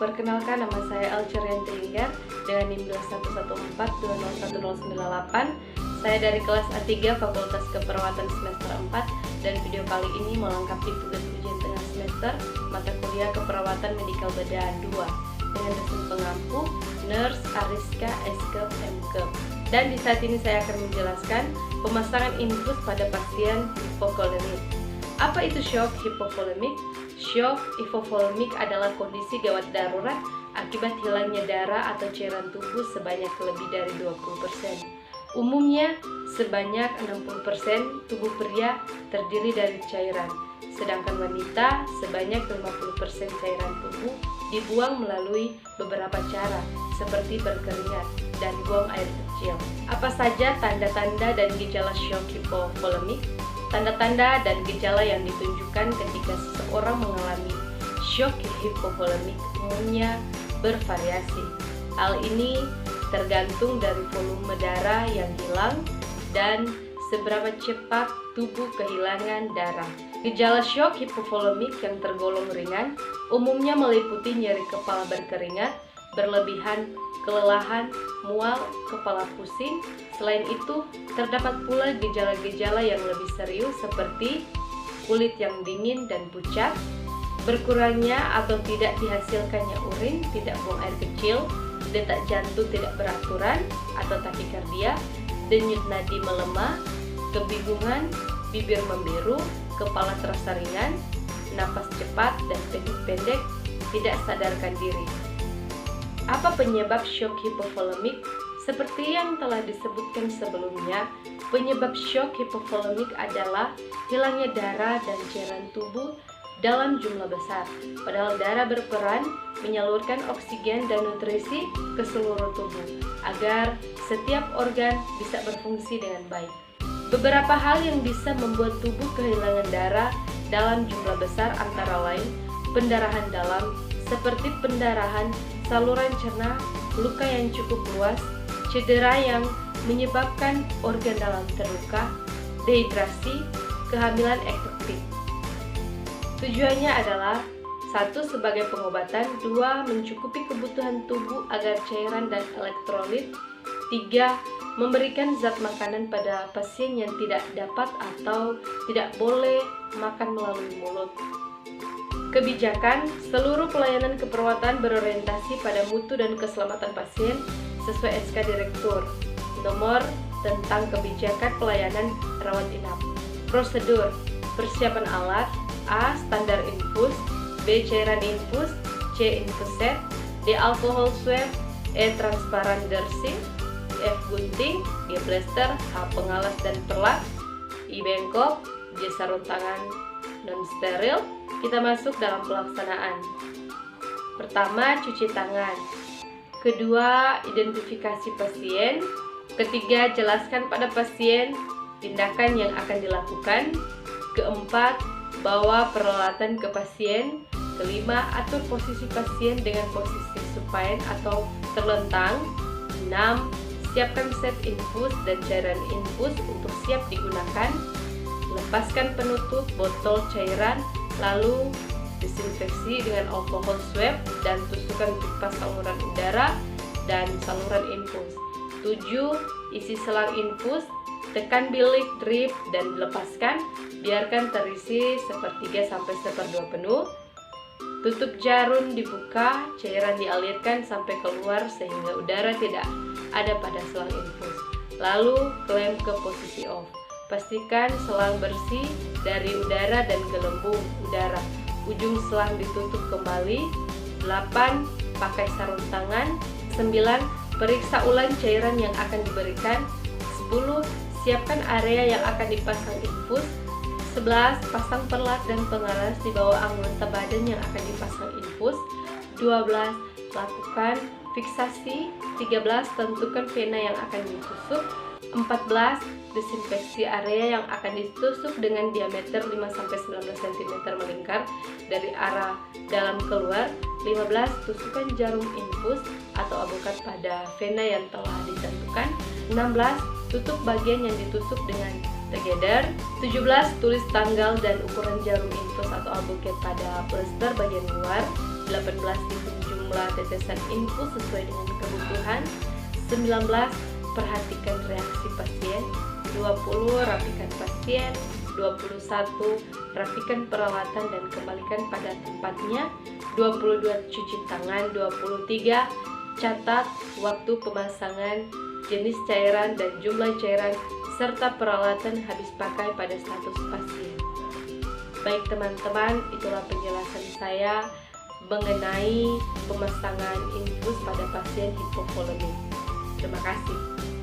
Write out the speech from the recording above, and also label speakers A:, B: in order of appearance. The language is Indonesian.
A: Perkenalkan, nama saya Alcerian Linggar dengan NIM 21142011098. Saya dari kelas A3 Fakultas Keperawatan semester 4, dan video kali ini melengkapi tugas ujian tengah semester mata kuliah Keperawatan Medikal Bedah 2 dengan dosen pengampu Nurse Ariska Eskep Mkep. Dan di saat ini saya akan menjelaskan pemasangan infus pada pasien hipovolemik. Apa itu shock hipovolemik? Shock hipovolemik adalah kondisi gawat darurat akibat hilangnya darah atau cairan tubuh sebanyak lebih dari 20%. Umumnya sebanyak 60% tubuh pria terdiri dari cairan, sedangkan wanita sebanyak 50% cairan tubuh dibuang melalui beberapa cara seperti berkeringat dan buang air kecil. Apa saja tanda-tanda dan gejala shock hipovolemik? Tanda-tanda dan gejala yang ditunjukkan ketika seseorang mengalami shock hipovolemik umumnya bervariasi. Hal ini tergantung dari volume darah yang hilang dan seberapa cepat tubuh kehilangan darah. Gejala shock hipovolemik yang tergolong ringan umumnya meliputi nyeri kepala berkeringat, berlebihan, kelelahan, mual, kepala pusing. Selain itu, terdapat pula gejala-gejala yang lebih serius seperti kulit yang dingin dan pucat, berkurangnya atau tidak dihasilkannya urin, tidak buang air kecil, detak jantung tidak beraturan atau takikardia, denyut nadi melemah, kebingungan, bibir membiru, kepala terasa ringan, napas cepat dan pendek-pendek, tidak sadarkan diri. Apa penyebab shock hipovolemik? Seperti yang telah disebutkan sebelumnya, penyebab shock hipovolemik adalah hilangnya darah dan cairan tubuh dalam jumlah besar. Padahal darah berperan menyalurkan oksigen dan nutrisi ke seluruh tubuh agar setiap organ bisa berfungsi dengan baik. Beberapa hal yang bisa membuat tubuh kehilangan darah dalam jumlah besar antara lain pendarahan dalam seperti pendarahan saluran cerna, luka yang cukup luas, cedera yang menyebabkan organ dalam terluka, dehidrasi, kehamilan ektopi. Tujuannya adalah 1. Sebagai pengobatan, 2. Mencukupi kebutuhan tubuh agar cairan dan elektrolit, 3. Memberikan zat makanan pada pasien yang tidak dapat atau tidak boleh makan melalui mulut. Kebijakan, seluruh pelayanan keperawatan berorientasi pada mutu dan keselamatan pasien sesuai SK Direktur Nomor tentang kebijakan pelayanan rawat inap. Prosedur, persiapan alat: A. Standar infus, B. Cairan infus, C. Infuset, D. Alkohol swab, E. Transparan dressing, F. Gunting, G. Plester, H. Pengalas dan perlak, I. Bengkok, J. Sarung tangan non steril. Kita masuk dalam pelaksanaan. Pertama, cuci tangan. Kedua, identifikasi pasien. Ketiga, jelaskan pada pasien tindakan yang akan dilakukan. Keempat, bawa peralatan ke pasien. Kelima, atur posisi pasien dengan posisi supine atau terlentang. 6. Siapkan set infus dan cairan infus untuk siap digunakan. Lepaskan penutup botol cairan, lalu disinfeksi dengan alkohol swab dan tusukan pipa saluran udara dan saluran infus. 7. Isi selang infus, tekan bilik drip dan lepaskan, biarkan terisi 1/3 sampai 1/2 penuh. Tutup jarum dibuka, cairan dialirkan sampai keluar sehingga udara tidak ada pada selang infus. Lalu klem ke posisi off. Pastikan selang bersih dari udara dan gelembung udara. Ujung selang ditutup kembali. 8. Pakai sarung tangan. 9. Periksa ulang cairan yang akan diberikan. 10. Siapkan area yang akan dipasang infus. 11. Pasang perlat dan pengalas di bawah anggota badan yang akan dipasang infus. 12. Lakukan fiksasi. 13. Tentukan vena yang akan ditusuk. 14. Desinfeksi area yang akan ditusuk dengan diameter 5-19 cm melingkar dari arah dalam keluar. 15. Tusukan jarum infus atau abokat pada vena yang telah ditentukan. 16. Tutup bagian yang ditusuk dengan together. 17. Tulis tanggal dan ukuran jarum infus atau albuket pada plester bagian luar. 18. Dikunjung jumlah tetesan infus sesuai dengan kebutuhan. 19. Perhatikan reaksi pasien. 20. Rapikan pasien. 21. Rapikan peralatan dan kembalikan pada tempatnya. 22. Cuci tangan. 23. Catat waktu pemasangan, jenis cairan dan jumlah cairan, serta peralatan habis pakai pada status pasien. Baik teman-teman, itulah penjelasan saya mengenai pemasangan infus pada pasien hipovolemik. Terima kasih.